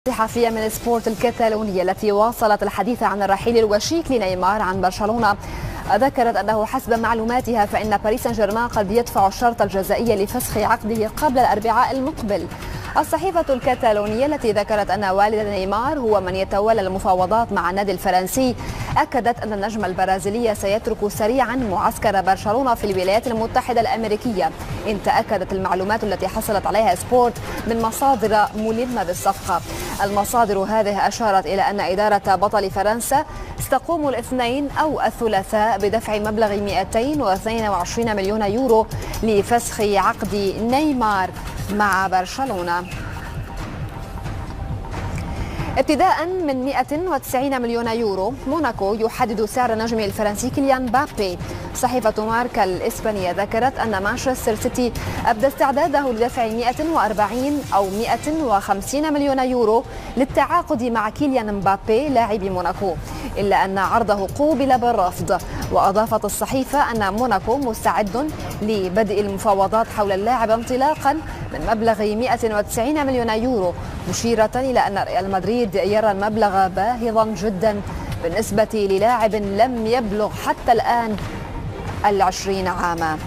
صحفية من سبورت الكتالونية التي واصلت الحديث عن الرحيل الوشيك لنيمار عن برشلونة ذكرت أنه حسب معلوماتها فإن باريس سان جيرمان قد يدفع الشرط الجزائي لفسخ عقده قبل الأربعاء المقبل. الصحيفة الكتالونية التي ذكرت أن والد نيمار هو من يتولى المفاوضات مع النادي الفرنسي أكدت أن النجم البرازيلي سيترك سريعا معسكر برشلونة في الولايات المتحدة الأمريكية. إن تأكدت المعلومات التي حصلت عليها سبورت من مصادر ملمة بالصفقة. المصادر هذه أشارت إلى أن إدارة بطل فرنسا ستقوم الاثنين أو الثلاثاء بدفع مبلغ 222 مليون يورو لفسخ عقد نيمار مع برشلونة. ابتداء من 190 مليون يورو موناكو يحدد سعر نجمه الفرنسي كيليان مبابي. صحيفة ماركا الإسبانية ذكرت أن مانشستر سيتي أبدى استعداده لدفع 140 أو 150 مليون يورو للتعاقد مع كيليان مبابي لاعب موناكو، إلا أن عرضه قوبل بالرفض. وأضافت الصحيفة أن موناكو مستعد لبدء المفاوضات حول اللاعب انطلاقا من مبلغ 190 مليون يورو، مشيرة إلى أن ريال مدريد يرى المبلغ باهظا جدا بالنسبة للاعب لم يبلغ حتى الآن 20 عاما.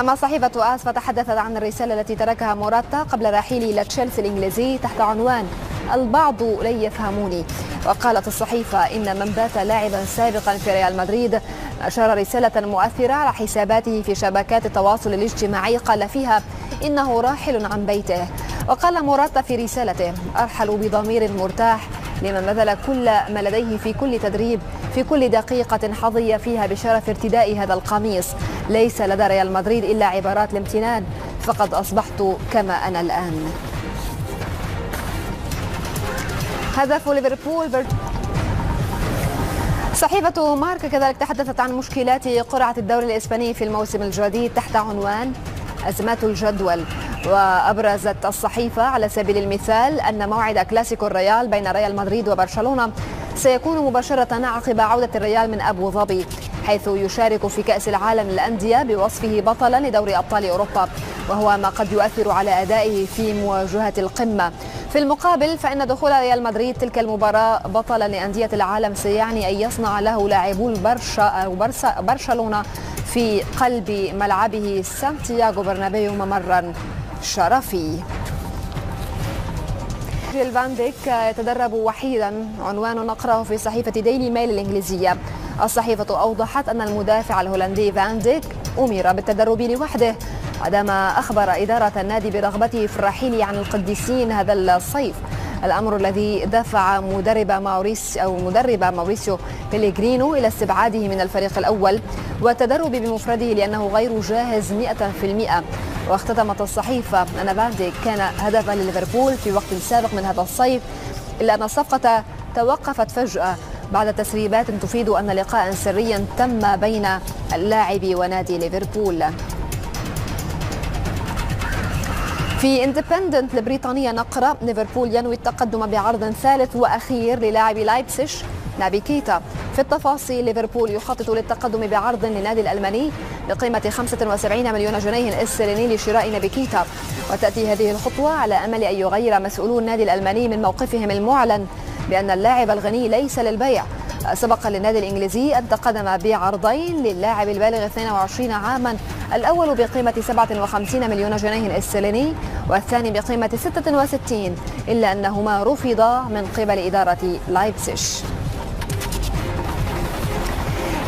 أما صحيفة آس فتحدثت عن الرسالة التي تركها موراتا قبل رحيله إلى تشيلسي الإنجليزي تحت عنوان البعض لن يفهموني. وقالت الصحيفة إن من بات لاعبا سابقا في ريال مدريد نشر رسالة مؤثرة على حساباته في شبكات التواصل الاجتماعي قال فيها إنه راحل عن بيته. وقال موراتا في رسالته: أرحل بضمير مرتاح لمن بذل كل ما لديه في كل تدريب في كل دقيقة حظي فيها بشرف ارتداء هذا القميص. ليس لدى ريال مدريد إلا عبارات الامتنان، فقد أصبحت كما أنا الآن. هدف ليفربول. صحيفة ماركا كذلك تحدثت عن مشكلات قرعة الدوري الإسباني في الموسم الجديد تحت عنوان أزمات الجدول. وأبرزت الصحيفة على سبيل المثال أن موعد كلاسيكو الريال بين ريال مدريد وبرشلونة سيكون مباشرة عقب عودة الريال من أبو ظبي، حيث يشارك في كأس العالم للأندية بوصفه بطلا لدوري أبطال أوروبا، وهو ما قد يؤثر على أدائه في مواجهة القمة. في المقابل فإن دخول ريال مدريد تلك المباراة بطلا لأندية العالم سيعني أن يصنع له لاعبو برشلونة في قلب ملعبه سانتياغو برنابيو ممرا شرفي. فان ديك يتدرب وحيدا، عنوان نقرأه في صحيفة ديلي ميل الإنجليزية. الصحيفة أوضحت أن المدافع الهولندي فان ديك أمر بالتدرب لوحده بعدما أخبر إدارة النادي برغبته في الرحيل عن القديسين هذا الصيف، الأمر الذي دفع مدرب ماوريسيو بيليغرينو إلى استبعاده من الفريق الأول والتدرب بمفرده لأنه غير جاهز 100%. واختتمت الصحيفة أن فان ديك كان هدفا لليفربول في وقت سابق من هذا الصيف، إلا أن الصفقة توقفت فجأة بعد تسريبات تفيد أن لقاء سريا تم بين اللاعب ونادي ليفربول. في اندبندنت البريطانية نقرأ: ليفربول ينوي التقدم بعرض ثالث وأخير للاعب لايبسيش نابي كيتا. في التفاصيل ليفربول يخطط للتقدم بعرض للنادي الألماني بقيمة 75 مليون جنيه استرليني لشراء نابي كيتا، وتأتي هذه الخطوة على أمل أن يغير مسؤولو النادي الألماني من موقفهم المعلن بأن اللاعب الغني ليس للبيع. سبق للنادي الإنجليزي أن تقدم بعرضين للاعب البالغ 22 عاما، الأول بقيمة 57 مليون جنيه استرليني والثاني بقيمة 66، إلا أنهما رفضا من قبل إدارة لايبسيش.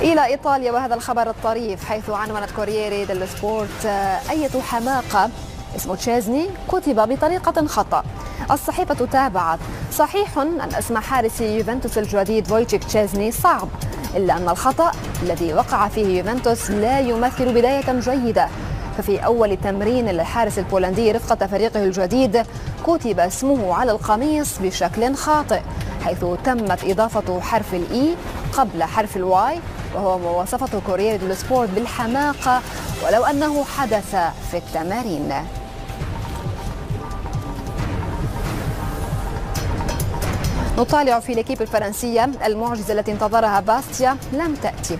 إلى إيطاليا وهذا الخبر الطريف، حيث عنونت كورييري ديلو سبورت: أية حماقة، اسم تشيزني كتب بطريقة خطأ. الصحيفة تابعت: صحيح أن اسم حارس يوفنتوس الجديد فويتشيك تشيزني صعب، إلا أن الخطأ الذي وقع فيه يوفنتوس لا يمثل بداية جيدة. ففي أول تمرين للحارس البولندي رفقة فريقه الجديد كتب اسمه على القميص بشكل خاطئ، حيث تمت إضافة حرف الإي قبل حرف الواي، وهو ما وصفته كوريير ديلو سبورت بالحماقة ولو أنه حدث في التمارين. نطالع في ليكيب الفرنسية: المعجزة التي انتظرها باستيا لم تأتي.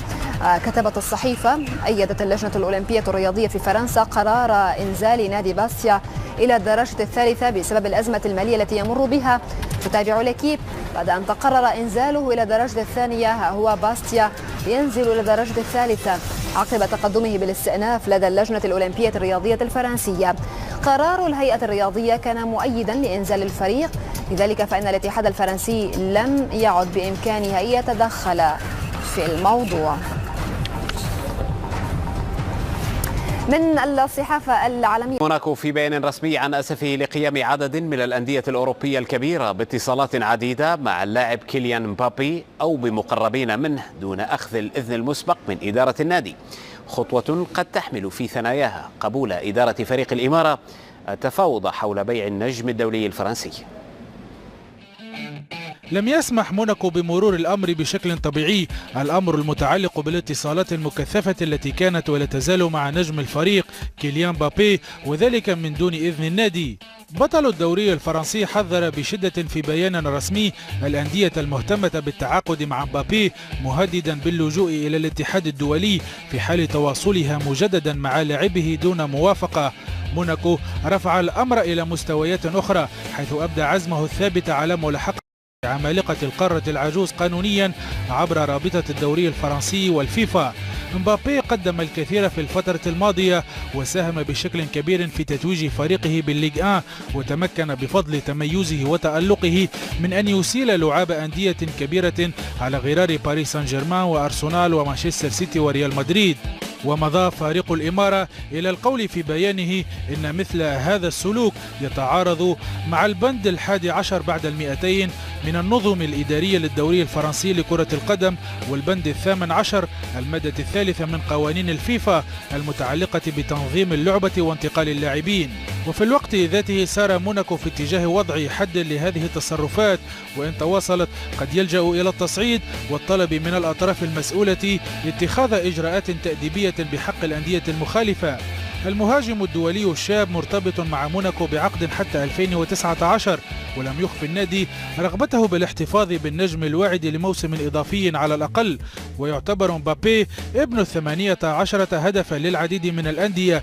كتبت الصحيفة: أيدت اللجنة الأولمبية الرياضية في فرنسا قرار إنزال نادي باستيا إلى الدرجة الثالثة بسبب الأزمة المالية التي يمر بها. تتابع ليكيب: بعد أن تقرر إنزاله إلى الدرجة الثانية، هو باستيا ينزل إلى الدرجة الثالثة عقب تقدمه بالاستئناف لدى اللجنة الأولمبية الرياضية الفرنسية. قرار الهيئة الرياضية كان مؤيدا لإنزال الفريق، لذلك فإن الاتحاد الفرنسي لم يعد بإمكانه أن يتدخل في الموضوع. من الصحافة العالمية: موناكو في بيان رسمي عن أسفه لقيام عدد من الأندية الأوروبية الكبيرة باتصالات عديدة مع اللاعب كيليان مبابي أو بمقربين منه دون أخذ الإذن المسبق من إدارة النادي، خطوة قد تحمل في ثناياها قبول إدارة فريق الإمارة التفاوض حول بيع النجم الدولي الفرنسي. لم يسمح موناكو بمرور الأمر بشكل طبيعي، الأمر المتعلق بالاتصالات المكثفة التي كانت ولا تزال مع نجم الفريق كيليان مبابي، وذلك من دون إذن النادي. بطل الدوري الفرنسي حذر بشدة في بيان رسمي الأندية المهتمة بالتعاقد مع مبابي، مهددا باللجوء إلى الاتحاد الدولي في حال تواصلها مجددا مع لاعبه دون موافقة. موناكو رفع الأمر إلى مستويات أخرى، حيث أبدى عزمه الثابت على ملاحقة عمالقة القارة العجوز قانونيا عبر رابطة الدوري الفرنسي والفيفا. مبابي قدم الكثير في الفترة الماضية وساهم بشكل كبير في تتويج فريقه بالليغ 1، وتمكن بفضل تميزه وتألقه من أن يسيل لعاب أندية كبيرة على غرار باريس سان جيرمان وأرسنال ومانشستر سيتي وريال مدريد. ومضى فريق الإمارة إلى القول في بيانه إن مثل هذا السلوك يتعارض مع البند 11 بعد 200 من النظم الإدارية للدوري الفرنسي لكرة القدم، والبند 18 المادة الثالثة من قوانين الفيفا المتعلقة بتنظيم اللعبة وانتقال اللاعبين. وفي الوقت ذاته سار موناكو في اتجاه وضع حد لهذه التصرفات، وإن تواصلت قد يلجأ إلى التصعيد والطلب من الأطراف المسؤولة اتخاذ إجراءات تأديبية بحق الأندية المخالفة. المهاجم الدولي الشاب مرتبط مع موناكو بعقد حتى 2019، ولم يخفي النادي رغبته بالاحتفاظ بالنجم الواعد لموسم إضافي على الأقل. ويعتبر مبابي ابن 18 هدفا للعديد من الأندية.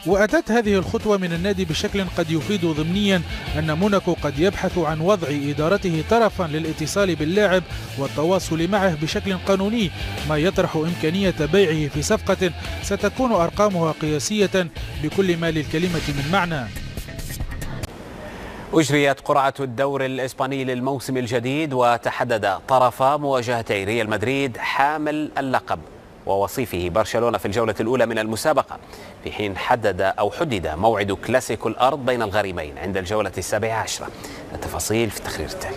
وأتت هذه الخطوة من النادي بشكل قد يفيد ضمنيا أن موناكو قد يبحث عن وضع إدارته طرفا للاتصال باللاعب والتواصل معه بشكل قانوني، ما يطرح إمكانية بيعه في صفقة ستكون أرقامها قياسية بكل ما للكلمة من معنى. أجريت قرعة الدوري الإسباني للموسم الجديد، وتحدد طرفا مواجهتي ريال مدريد حامل اللقب ووصيفه برشلونة في الجولة الأولى من المسابقة، في حين حدد موعد كلاسيكو الأرض بين الغريمين عند الجولة 17. التفاصيل في التقرير التالي.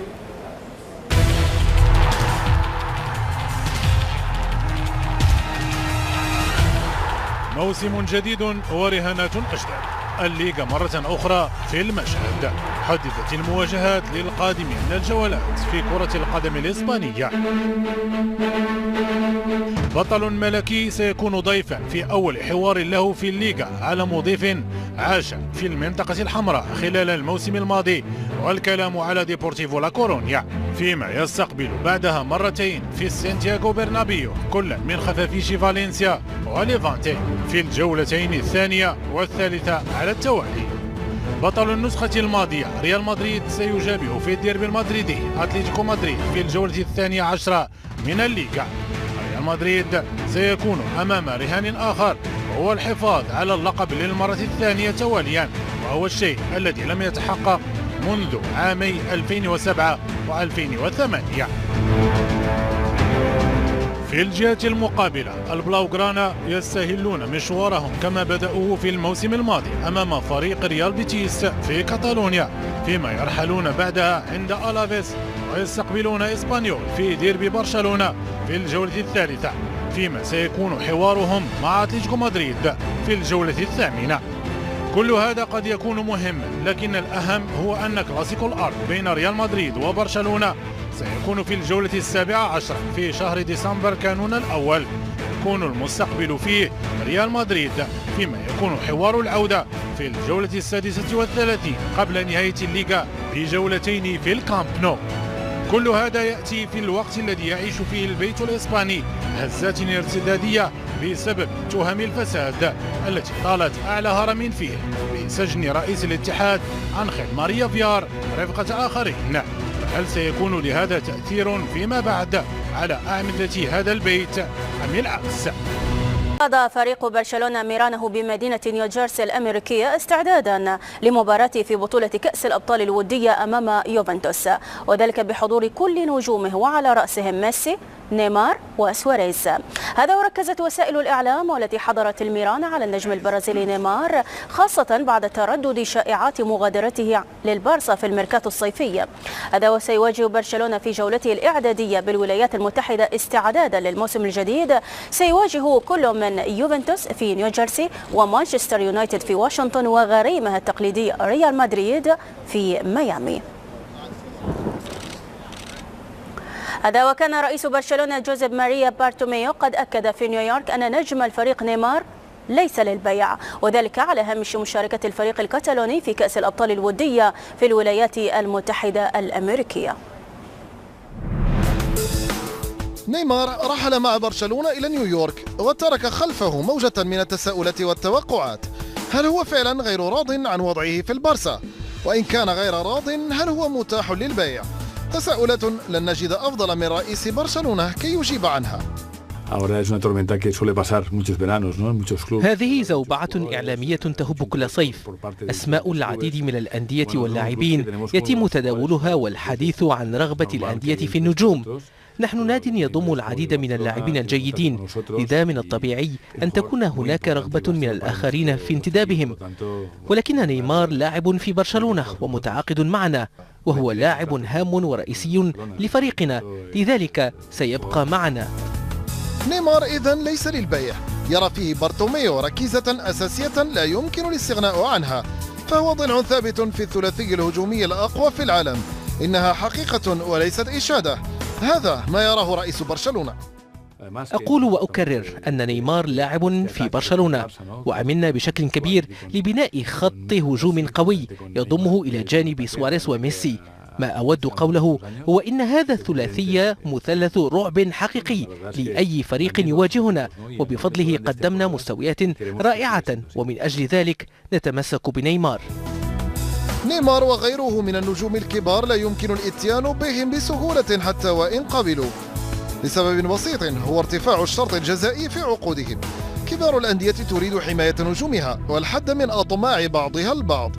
موسم جديد ورهانات أجدد. الليغا مرة أخرى في المشهد. حددت المواجهات للقادم من الجولات في كرة القدم الإسبانية. بطل ملكي سيكون ضيفا في أول حوار له في الليغا على مضيف عاش في المنطقة الحمراء خلال الموسم الماضي، والكلام على ديبورتيفو لا كورونيا، فيما يستقبل بعدها مرتين في سانتياغو برنابيو كل من خفافيش فالنسيا وليفانتي في الجولتين الثانية والثالثة على التوالي. بطل النسخة الماضية ريال مدريد سيجابه في الديربي المدريدي أتلتيكو مدريد في الجولة 12 من الليغا. ريال مدريد سيكون أمام رهان آخر، وهو الحفاظ على اللقب للمرة الثانية تواليا، وهو الشيء الذي لم يتحقق منذ عامي 2007 و2008. في الجهة المقابلة البلاوغرانا يستهلون مشوارهم كما بدأوه في الموسم الماضي أمام فريق ريال بيتيس في كاتالونيا، فيما يرحلون بعدها عند ألافيس ويستقبلون إسبانيول في ديربي برشلونة في الجولة الثالثة، فيما سيكون حوارهم مع أتلتيكو مدريد في الجولة الثامنة. كل هذا قد يكون مهما، لكن الأهم هو أن كلاسيكو الأرض بين ريال مدريد وبرشلونة سيكون في الجولة 17 في شهر ديسمبر كانون الأول. يكون المستقبل فيه ريال مدريد، فيما يكون حوار العودة في الجولة 36 قبل نهاية الليغا بجولتين في الكامب نو. كل هذا يأتي في الوقت الذي يعيش فيه البيت الإسباني هزات ارتدادية بسبب تهم الفساد التي طالت أعلى هرم فيه بسجن رئيس الاتحاد أنخيل ماريا فيار رفقة آخرين. هل سيكون لهذا تأثير فيما بعد على أعمدة هذا البيت أم العكس؟ خاض فريق برشلونة ميرانه بمدينة نيوجيرسي الأمريكية استعدادا لمباراته في بطولة كأس الأبطال الودية أمام يوفنتوس، وذلك بحضور كل نجومه وعلى رأسهم ميسي، نيمار وسواريز. هذا وركزت وسائل الإعلام والتي حضرت الميران على النجم البرازيلي نيمار، خاصة بعد تردد شائعات مغادرته للبارسا في الميركاتو الصيفي. هذا وسيواجه برشلونة في جولته الإعدادية بالولايات المتحدة استعدادا للموسم الجديد. سيواجه كل من يوفنتوس في نيوجيرسي ومانشستر يونايتد في واشنطن وغريمها التقليدي ريال مدريد في ميامي. هذا وكان رئيس برشلونة جوزيب ماريا بارتوميو قد أكد في نيويورك أن نجم الفريق نيمار ليس للبيع، وذلك على هامش مشاركة الفريق الكتالوني في كأس الأبطال الودية في الولايات المتحدة الأمريكية. نيمار رحل مع برشلونة إلى نيويورك وترك خلفه موجة من التساؤلات والتوقعات. هل هو فعلا غير راض عن وضعه في البارسا؟ وإن كان غير راض هل هو متاح للبيع؟ تساؤلات لن نجد أفضل من رئيس برشلونة كي يجيب عنها. هذه زوبعة إعلامية تهب كل صيف. أسماء العديد من الأندية واللاعبين يتم تداولها والحديث عن رغبة الأندية في النجوم. نحن ناد يضم العديد من اللاعبين الجيدين، لذا من الطبيعي أن تكون هناك رغبة من الآخرين في انتدابهم. ولكن نيمار لاعب في برشلونة ومتعاقد معنا، وهو لاعب هام ورئيسي لفريقنا، لذلك سيبقى معنا. نيمار إذن ليس للبيع. يرى فيه بارتوميو ركيزة أساسية لا يمكن الاستغناء عنها، فهو ضلع ثابت في الثلاثي الهجومي الأقوى في العالم. إنها حقيقة وليست إشادة. هذا ما يراه رئيس برشلونة. أقول وأكرر أن نيمار لاعب في برشلونة، وعملنا بشكل كبير لبناء خط هجوم قوي يضمه إلى جانب سواريز وميسي. ما أود قوله هو إن هذا الثلاثي مثلث رعب حقيقي لأي فريق يواجهنا، وبفضله قدمنا مستويات رائعة، ومن أجل ذلك نتمسك بنيمار. نيمار وغيره من النجوم الكبار لا يمكن الاتيان بهم بسهولة حتى وإن قبلوا، لسبب بسيط هو ارتفاع الشرط الجزائي في عقودهم. كبار الأندية تريد حماية نجومها والحد من أطماع بعضها البعض.